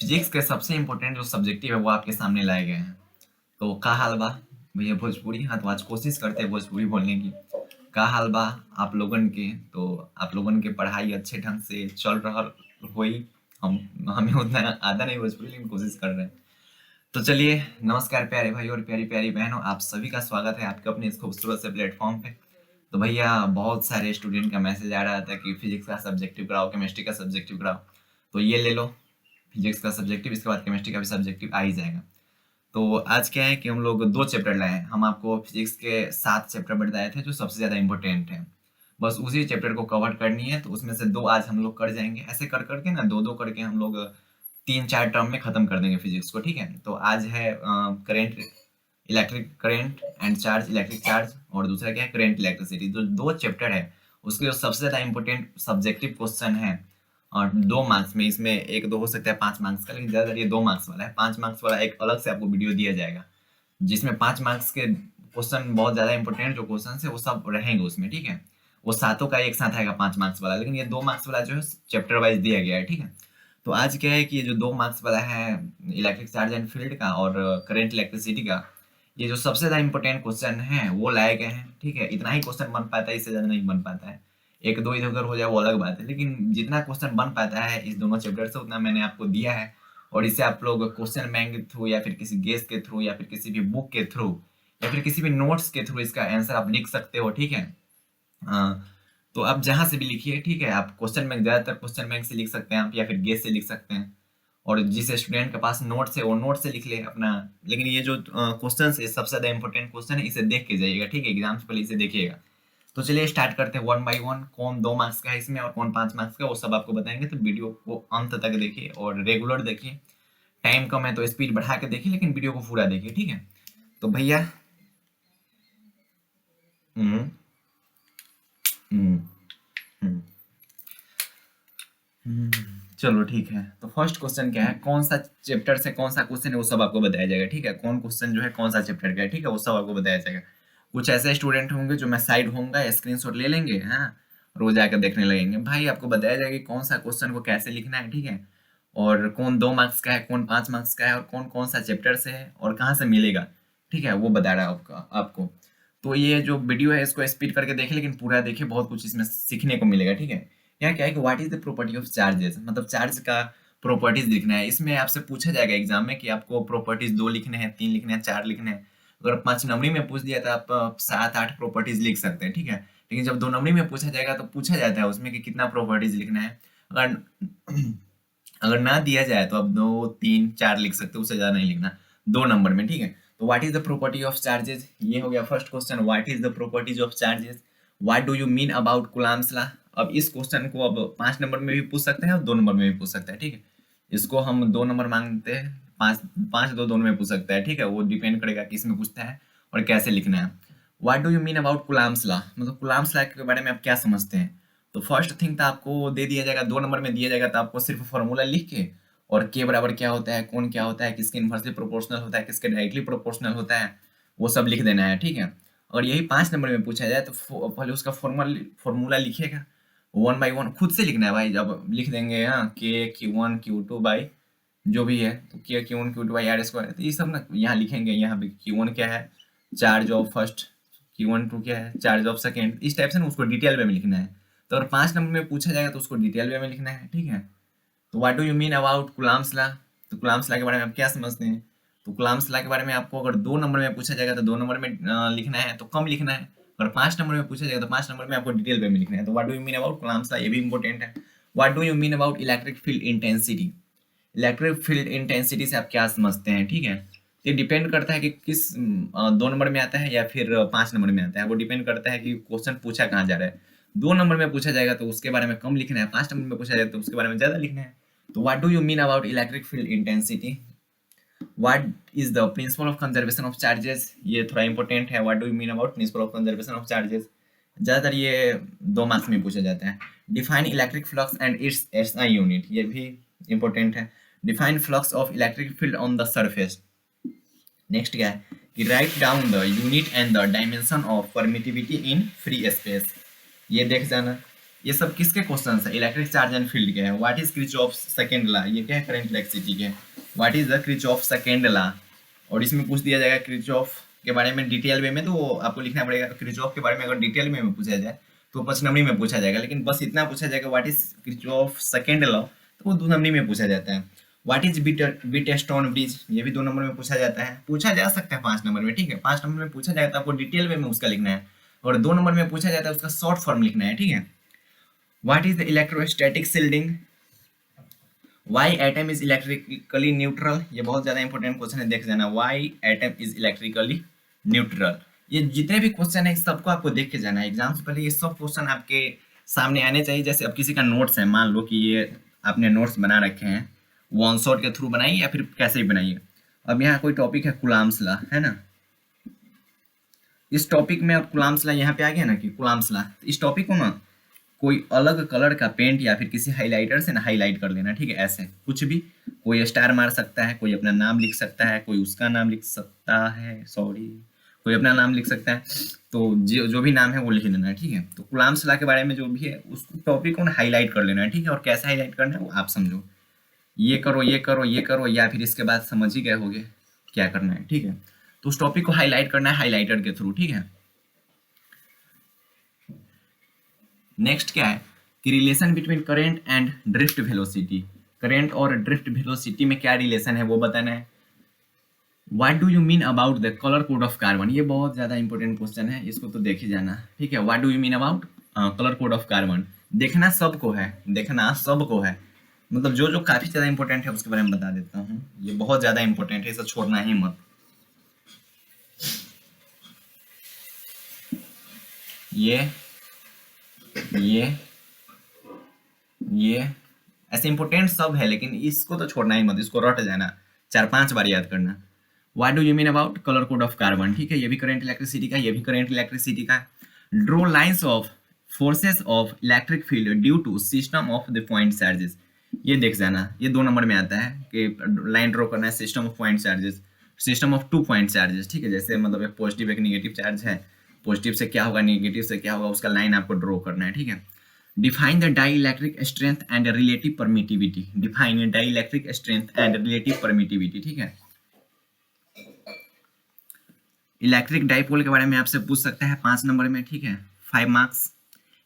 Physics के सबसे important जो सब्जेक्टिव है वो आपके सामने लाए गए हैं। तो का हाल बा भैया भोजपुरी, हाँ तो आज कोशिश करते हैं भोजपुरी बोलने की। का हाल बा आप लोगन के, तो आप लोगन के पढ़ाई अच्छे ढंग से चल रहा होई। हम हमें उतना आता नहीं भोजपुरी, लेकिन कोशिश कर रहे हैं। तो चलिए, नमस्कार प्यारे भाई और प्यारी प्यारी बहनों, आप सभी का स्वागत है आपके अपने इस खूबसूरत से प्लेटफॉर्म पे। तो भैया बहुत सारे स्टूडेंट का मैसेज आ रहा था कि फिजिक्स का सब्जेक्टिव कराओ, केमिस्ट्री का सब्जेक्टिव कराओ। तो ये ले लो फिजिक्स का सब्जेक्टिव, इसके बाद केमिस्ट्री का भी सब्जेक्टिव आ ही जाएगा। तो आज क्या है कि हम लोग 2 चैप्टर लाए हैं। हम आपको फिजिक्स के 7 चैप्टर बताए थे जो सबसे ज़्यादा इम्पोर्टेंट है। बस उसी चैप्टर को कवर करनी है, तो उसमें से 2 आज हम लोग कर जाएंगे। ऐसे कर करके ना 2-2 करके हम लोग 3-4 टर्म में खत्म कर देंगे फिजिक्स को, ठीक है। तो आज है current, electric current and charge, electric charge, और दूसरा क्या है करंट इलेक्ट्रिसिटी। जो 2 चैप्टर है उसके जो सबसे ज़्यादा इम्पोर्टेंट सब्जेक्टिव क्वेश्चन है, और 2 मार्क्स में, इसमें 1-2 हो सकता है 5 मार्क्स का, लेकिन ज़्यादातर ये 2 मार्क्स वाला है। 5 मार्क्स वाला एक अलग से आपको वीडियो दिया जाएगा, जिसमें 5 मार्क्स के क्वेश्चन बहुत ज़्यादा इंपॉर्टेंट जो क्वेश्चन है वो सब रहेंगे उसमें, ठीक है। वो सातों का एक साथ आएगा 5 मार्क्स वाला, लेकिन ये 2 मार्क्स वाला जो है चैप्टर वाइज दिया गया है, ठीक है। तो आज क्या है कि ये जो 2 मार्क्स वाला है इलेक्ट्रिक चार्ज एंड फील्ड का और करंट इलेक्ट्रिसिटी का, ये जो सबसे ज़्यादा इंपॉर्टेंट क्वेश्चन है वो लाए गए हैं, ठीक है। इतना ही क्वेश्चन बन पाता है, इससे ज़्यादा नहीं बन पाता है। 1-2 इधर उधर हो जाए वो अलग बात है, लेकिन जितना क्वेश्चन बन पाता है इस दोनों चैप्टर से उतना मैंने आपको दिया है। और इसे आप लोग क्वेश्चन बैंक के थ्रू या फिर किसी गेस के थ्रू या फिर किसी भी बुक के थ्रू या फिर किसी भी नोट्स के थ्रू इसका आंसर आप लिख सकते हो, ठीक है। तो आप जहाँ से भी लिखिए, ठीक है। आप क्वेश्चन बैंक, ज़्यादातर क्वेश्चन बैंक से लिख सकते हैं आप, या फिर गेस से लिख सकते हैं। और जिस स्टूडेंट के पास नोट्स है वो नोट से लिख ले अपना। लेकिन ये जो क्वेश्चन है सबसे ज़्यादा इंपॉर्टेंट क्वेश्चन है, इसे देख के जाइएगा, ठीक है। एग्जाम से पहले इसे देखिएगा। तो चलिए स्टार्ट करते हैं 1 बाई 1। कौन 2 मार्क्स का है इसमें और कौन 5 मार्क्स का, वो सब आपको बताएंगे। तो वीडियो को अंत तक देखिए और रेगुलर देखिए। टाइम कम है तो स्पीड बढ़ा के देखिए, लेकिन वीडियो को पूरा देखिए, ठीक है। तो भैया हम्म हम्म हम्म चलो ठीक है। तो फर्स्ट क्वेश्चन क्या है, कौन सा चैप्टर से कौन सा क्वेश्चन है वो सब आपको बताया जाएगा, ठीक है। कौन क्वेश्चन जो है कौन सा चैप्टर का है, ठीक है, वो सब आपको बताया जाएगा। कुछ ऐसे स्टूडेंट होंगे जो मैं साइड होऊंगा, स्क्रीनशॉट ले लेंगे, हाँ, रोज आकर देखने लगेंगे। भाई आपको बताया जाएगा कि कौन सा क्वेश्चन को कैसे लिखना है, ठीक है। और कौन 2 मार्क्स का है, कौन 5 मार्क्स का है, और कौन कौन सा चैप्टर से है और कहाँ से मिलेगा, ठीक है, वो बता रहा है आपको। तो ये जो वीडियो है इसको स्पीड करके देखिए, लेकिन पूरा देखिए, बहुत कुछ इसमें सीखने को मिलेगा, ठीक है। यहाँ क्या है कि what is the property of charges, मतलब चार्ज का प्रॉपर्टीज लिखना है। इसमें आपसे पूछा जाएगा एग्जाम में कि आपको प्रॉपर्टीज 2 लिखने हैं, 3 लिखने हैं, 4 लिखने हैं। अगर 5 नंबरी में पूछ दिया तो आप 7-8 प्रॉपर्टीज लिख सकते हैं, ठीक है। लेकिन जब 2 नंबरी में पूछा जाएगा तो पूछा जाता है उसमें कि कितना प्रॉपर्टीज लिखना है। अगर अगर ना दिया जाए तो आप 2-3-4 लिख सकते हो, उससे ज्यादा नहीं लिखना 2 नंबर में, ठीक है। तो what is the property of charges, ये हो गया first question. What is the properties of charges, what do you mean about Coulomb's law. अब इस क्वेश्चन को अब 5 नंबर में भी पूछ सकते हैं और 2 नंबर में भी पूछ सकते हैं, ठीक है। इसको हम 2 नंबर मांगते हैं, 5 5 2 दोनों में पूछ सकता है, ठीक है। वो डिपेंड करेगा कि इसमें पूछता है और कैसे लिखना है। What do you mean about Coulomb's law, मतलब कूलम्ब्स लॉ के बारे में आप क्या समझते हैं। तो फर्स्ट थिंग तो आपको दे दिया जाएगा, 2 नंबर में दिया जाएगा, तो आपको सिर्फ फॉर्मूला लिख के और के बराबर क्या होता है, कौन क्या होता है, किसके इनवर्सली प्रोपोर्शनल होता है, किसके डायरेक्टली प्रोपोर्शनल होता है, वो सब लिख देना है, ठीक है। और यही 5 नंबर में पूछा जाए तो पहले उसका फॉर्मूला लिखिएगा 1 बाई 1 खुद से लिखना है भाई। जब लिख देंगे हाँ के Q1 Q2 बाई जो भी है, तो के Q1 Q2 by are square, तो ये सब ना यहाँ लिखेंगे। यहाँ पे Q1 क्या है, चार्ज ऑफ फर्स्ट, Q1 2 क्या है, चार्ज ऑफ सेकेंड, इस टाइप से ना उसको डिटेल वे में लिखना है। तो अगर 5 नंबर में पूछा जाएगा तो उसको डिटेल वे में लिखना है, ठीक है। तो what do you mean about Coulomb's law, तो कूलम्ब्स लॉ के बारे में आप क्या समझते हैं। तो कूलम्ब्स लॉ के बारे में आपको अगर 2 नंबर में पूछा जाएगा तो 2 नंबर में लिखना है, तो कम लिखना है। अगर 5 नंबर में पूछा जाएगा तो 5 नंबर में आपको डिटेल वे में लिखना है। तो what do you mean about Coulomb's law, ये भी इंपॉर्टेंट है। What do you mean about electric field intensity, electric field intensity से आप क्या समझते हैं, ठीक है। ये डिपेंड करता है कि किस 2 नंबर में आता है या फिर 5 नंबर में आता है। वो डिपेंड करता है कि क्वेश्चन पूछा कहाँ जा रहा है। 2 नंबर में पूछा जाएगा तो उसके बारे में कम लिखना है, 5 नंबर में पूछा जाएगा तो उसके बारे में ज्यादा लिखना है। तो what do you mean about electric field intensity, what is the principle of conservation of charges, ये थोड़ा इंपॉर्टेंट है। What do you mean about principle of conservation of charges, ज्यादातर ये 2 मार्क्स में पूछा जाता है। Define electric flux and it's SI unit, ये भी इंपॉर्टेंट है। Define flux of electric field on the surface. Next क्या है कि write down the unit and the dimension of permittivity in free space, ये देख जाना। ये सब किसके क्वेश्चन है? इलेक्ट्रिक चार्ज एंड फील्ड के हैं। What is Kirchhoff second law, ये क्या है? करंट इलेक्ट्रिसिटी के। What is the Kirchhoff second law, और इसमें पूछ दिया जाएगा किरचॉफ के बारे में डिटेल वे में, तो आपको लिखना पड़ेगा। किरचॉफ के बारे में अगर डिटेल में पूछा जाए तो 5 नंबरी में पूछा जाएगा, लेकिन बस इतना पूछा जाएगा what is Kirchhoff second law, तो वो 2 नंबरी में पूछा जाता है। व्हाट इज बीटस्टोन ब्रिज, ये भी 2 नंबर में पूछा जाता है। पूछा जा सकता है 5 नंबर में, ठीक है। 5 नंबर में पूछा जाएगा तो आपको डिटेल वे में उसका लिखना है, और 2 नंबर में पूछा जाता है उसका शॉर्ट फॉर्म लिखना है, ठीक है। What is the electrostatic shielding, Y atom is electrically neutral, ये बहुत ज्यादा इंपॉर्टेंट क्वेश्चन है, देख जाना। Y atom is electrically neutral, ये जितने भी क्वेश्चन है सबको आपको देख के जाना है। एग्जाम से पहले ये सब क्वेश्चन आपके सामने आने चाहिए। जैसे अब किसी का नोट्स है, मान लो कि ये आपने नोट्स बना रखे हैं, वन शॉट के थ्रू बनाइए या फिर कैसे भी बनाइए। अब यहाँ कोई टॉपिक है कुलाम्स लॉ, है ना। इस टॉपिक में अब कुलाम्स लॉ यहाँ पे आ गया ना कि कुलाम्स लॉ, इस टॉपिक को ना कोई अलग कलर का पेंट या फिर किसी हाइलाइटर से ना हाईलाइट कर लेना, ठीक है। ऐसे कुछ भी, कोई स्टार मार सकता है, कोई अपना नाम लिख सकता है, कोई उसका नाम लिख सकता है, सॉरी, कोई अपना नाम लिख सकता है, तो जो भी नाम है वो लिख लेना है, ठीक है। तो कुलाम्स लॉ के बारे में जो भी है उस टॉपिक को ना हाईलाइट कर लेना है, ठीक है। और कैसे हाईलाइट करना है वो आप समझो, ये करो ये करो ये करो, या फिर इसके बाद समझ ही गए होगे क्या करना है, ठीक है। तो उस टॉपिक को हाईलाइट करना है हाईलाइटर के थ्रू, ठीक है। नेक्स्ट क्या है कि relation between current and drift velocity, current और ड्रिफ्ट वेलोसिटी में क्या रिलेशन है वो बताना है। What do you mean about the colour code of carbon, ये बहुत ज्यादा इंपॉर्टेंट क्वेश्चन है, इसको तो देख ही जाना, ठीक है। What do you mean about colour code of carbon, देखना सबको है, देखना सबको है, मतलब जो जो काफी ज्यादा इंपॉर्टेंट है उसके बारे में बता देता हूँ। ये बहुत ज्यादा इंपॉर्टेंट है, इसे छोड़ना ही मत। ये ऐसे इंपॉर्टेंट सब है, लेकिन इसको तो छोड़ना ही मत, इसको रट जाना, 4-5 बार याद करना। What do you mean about colour code of carbon, ठीक है। ये भी करंट इलेक्ट्रिसिटी का, ये भी करंट इलेक्ट्रिसिटी का। Draw lines of forces of electric field due to system of the point charges, ये देख जाना, ये 2 नंबर में आता है कि लाइन ड्रॉ करना है system of point charges, system of 2 point charges, ठीक है। जैसे मतलब एक पॉजिटिव एक निगेटिव चार्ज है, पॉजिटिव से क्या होगा निगेटिव से क्या होगा उसका लाइन आपको ड्रॉ करना है, ठीक है। Define the dielectric strength and relative permittivity, define dielectric strength and relative permittivity, ठीक है। इलेक्ट्रिक डाइपोल के बारे में आपसे पूछ सकता है 5 नंबर में, ठीक है, 5 मार्क्स।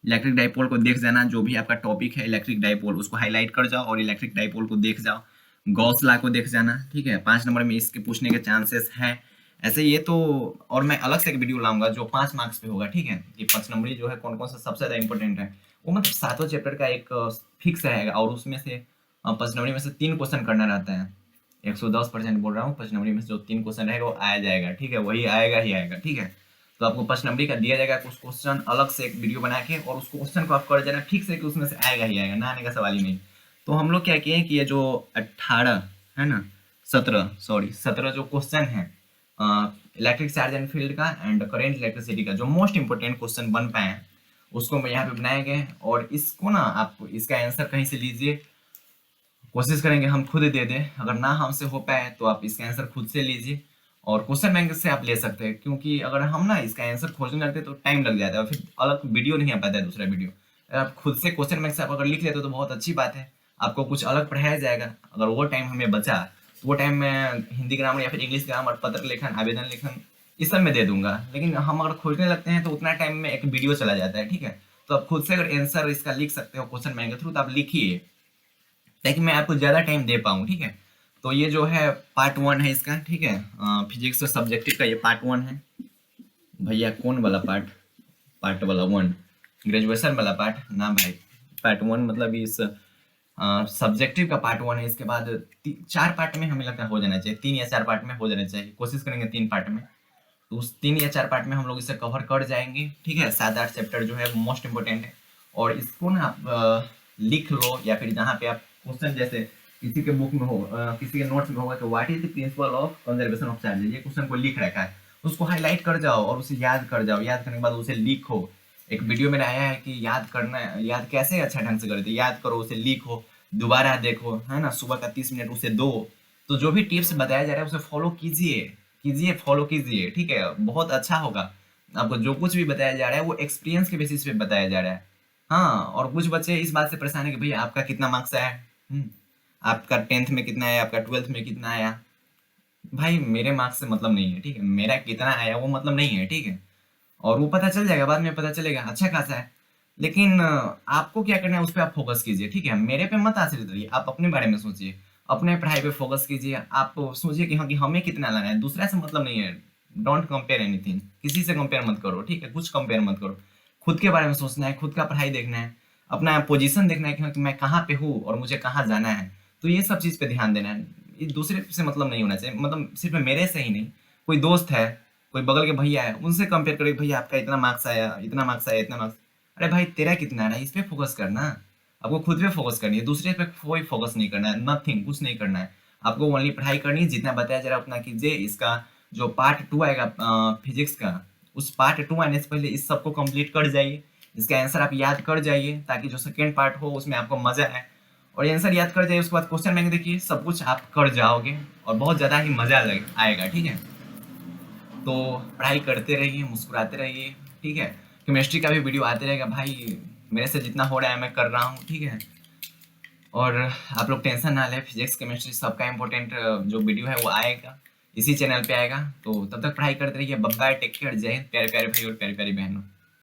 इलेक्ट्रिक डाइपोल को देख जाना, जो भी आपका टॉपिक है इलेक्ट्रिक डाइपोल उसको हाईलाइट कर जाओ और इलेक्ट्रिक डाइपोल को देख जाओ। गॉस लॉ को देख जाना, ठीक है, 5 नंबर में इसके पूछने के चांसेस हैं। ऐसे ये तो, और मैं अलग से एक वीडियो लाऊंगा जो 5 मार्क्स पे होगा, ठीक है। ये 5 नंबरी जो है कौन कौन सा सबसे ज्यादा इंपॉर्टेंट है, वो मतलब 7वां चैप्टर का एक फिक्स रहेगा, और उसमें से 5 नंबरी में से 3 क्वेश्चन करना रहता है। 110% बोल रहा हूँ, 5 नंबरी में से जो 3 क्वेश्चन रहेगा वो आया जाएगा, ठीक है, वही आएगा ही आएगा, ठीक है। तो आपको 5 नंबरी का दिया जाएगा कुछ क्वेश्चन अलग से एक वीडियो बना के, और उस क्वेश्चन को आप कर जाना ठीक से कि उसमें से आएगा ही आएगा, ना आने का सवाल ही नहीं। तो हम लोग क्या किए कि ये जो 18 है ना, 17 जो क्वेश्चन है इलेक्ट्रिक चार्ज एंड फील्ड का एंड करेंट इलेक्ट्रिसिटी का, जो मोस्ट इंपोर्टेंट क्वेश्चन बन पाए हैं उसको मैं यहाँ पे बनाए गए, और इसको ना आप इसका आंसर कहीं से लीजिए, कोशिश करेंगे हम खुद दे दें, अगर ना हमसे हो पाए तो आप इसका आंसर खुद से लीजिए, और क्वेश्चन बैंक से आप ले सकते हैं, क्योंकि अगर हम ना इसका आंसर खोजने लगते तो टाइम लग जाता है, और फिर अलग वीडियो नहीं आ पाता है दूसरा वीडियो। अगर आप खुद से क्वेश्चन बैंक से आप अगर लिख लेते हो तो बहुत अच्छी बात है, आपको कुछ अलग पढ़ाया जाएगा। अगर वो टाइम हमें बचा तो वो टाइम में हिंदी ग्रामर या फिर इंग्लिश ग्रामर, पत्र लेखन, आवेदन लेखन, इस सब में दे दूंगा, लेकिन हम अगर खोजने लगते हैं तो उतना टाइम में एक वीडियो चला जाता है, ठीक है। तो आप खुद से अगर आंसर इसका लिख सकते हो क्वेश्चन बैंक के थ्रू तो आप लिखिए, ताकि मैं आपको ज़्यादा टाइम दे पाऊँ, ठीक है। तो ये जो है पार्ट 1 है इसका, ठीक है, फिजिक्स सब्जेक्टिव का ये पार्ट 1 है भैया। कौन वाला पार्ट? पार्ट वाला 1, ग्रेजुएशन वाला पार्ट ना भाई, पार्ट 1 मतलब इस सब्जेक्टिव का पार्ट 1 है। इसके बाद 4 पार्ट में हमें लगता है हो जाना चाहिए, 3 या 4 पार्ट में हो जाना चाहिए, कोशिश करेंगे 3 पार्ट में। तो उस 3 या 4 पार्ट में हम लोग इसे कवर कर जाएंगे, ठीक है। 7-8 चैप्टर जो है मोस्ट इंपोर्टेंट है, और इसको ना आप लिख लो, या फिर जहाँ पे आप क्वेश्चन जैसे किसी के बुक में हो, किसी के नोट्स में होगा कि what is the principle of conservation of charges, ये क्वेश्चन को लिख रखा है, उसको हाईलाइट कर जाओ और उसे याद कर जाओ। याद करने के बाद उसे लिखो। एक वीडियो में आया है कि याद करना, याद कैसे अच्छा ढंग से करते, याद करो, उसे लिखो, दोबारा देखो, है ना, सुबह का 30 मिनट उसे दो। तो जो भी टिप्स बताया जा रहा है उसे फॉलो कीजिए, फॉलो कीजिए, ठीक है, बहुत अच्छा होगा। आपको जो कुछ भी बताया जा रहा है वो एक्सपीरियंस के बेसिस पे बताया जा रहा है, हाँ, और कुछ बच्चे इस बात से परेशान है कि भैया आपका कितना मार्क्स आया है, आपका 10th में कितना आया, आपका 12th में कितना आया। भाई मेरे मार्क्स से मतलब नहीं है, ठीक है, मेरा कितना आया वो मतलब नहीं है, ठीक है। और वो पता चल जाएगा, बाद में पता चलेगा अच्छा खासा है। लेकिन आपको क्या करना है उस पर आप फोकस कीजिए, ठीक है, मेरे पे मत आश्रित रहिए, आप अपने बारे में सोचिए, अपने पढ़ाई पे फोकस कीजिए, आप सोचिए कि हाँ कि हमें कितना लाना है, दूसरा से मतलब नहीं है। डोंट कंपेयर एनीथिंग, किसी से कंपेयर मत करो, ठीक है, कुछ कंपेयर मत करो। खुद के बारे में सोचना है, खुद का पढ़ाई देखना है, अपना पोजीशन देखना है कि हाँ कि मैं कहाँ पे हूँ और मुझे कहाँ जाना है। तो ये सब चीज़ पे ध्यान देना है, ये दूसरे से मतलब नहीं होना चाहिए, मतलब सिर्फ मेरे से ही नहीं, कोई दोस्त है, कोई बगल के भैया है, उनसे कंपेयर करो कि भैया आपका इतना मार्क्स आया, इतना मार्क्स आया, इतना मार्क्स। अरे भाई तेरा कितना आ रहा है इस पे फोकस करना, आपको खुद पे फोकस करनी है, दूसरे पे कोई फोकस नहीं करना है, नथिंग, कुछ नहीं करना है। आपको ओनली पढ़ाई करनी है, जितना बताया जा रहा है उतना कीजिए। इसका जो पार्ट 2 आएगा फिजिक्स का, उस पार्ट 2 आने से पहले इस सबको कंप्लीट कर जाइए, इसका आंसर आप याद कर जाइए, ताकि जो सेकेंड पार्ट हो उसमें आपको मजा आए। और ये आंसर याद कर जाइए, उसके बाद क्वेश्चन बैंक देखिए, सब कुछ आप कर जाओगे और बहुत ज़्यादा ही मजा आएगा, ठीक है। तो पढ़ाई करते रहिए, मुस्कुराते रहिए, ठीक है। केमिस्ट्री का भी वीडियो आते रहेगा भाई, मेरे से जितना हो रहा है मैं कर रहा हूँ, ठीक है। और आप लोग टेंशन ना लें, फिजिक्स केमिस्ट्री सबका इम्पोर्टेंट जो वीडियो है वो आएगा, इसी चैनल पे आएगा। तो तब तक पढ़ाई करते रहिए, बाय, टेक केयर, जय हिंद, प्यारे प्यारे भाई और प्यारी प्यारी बहनों।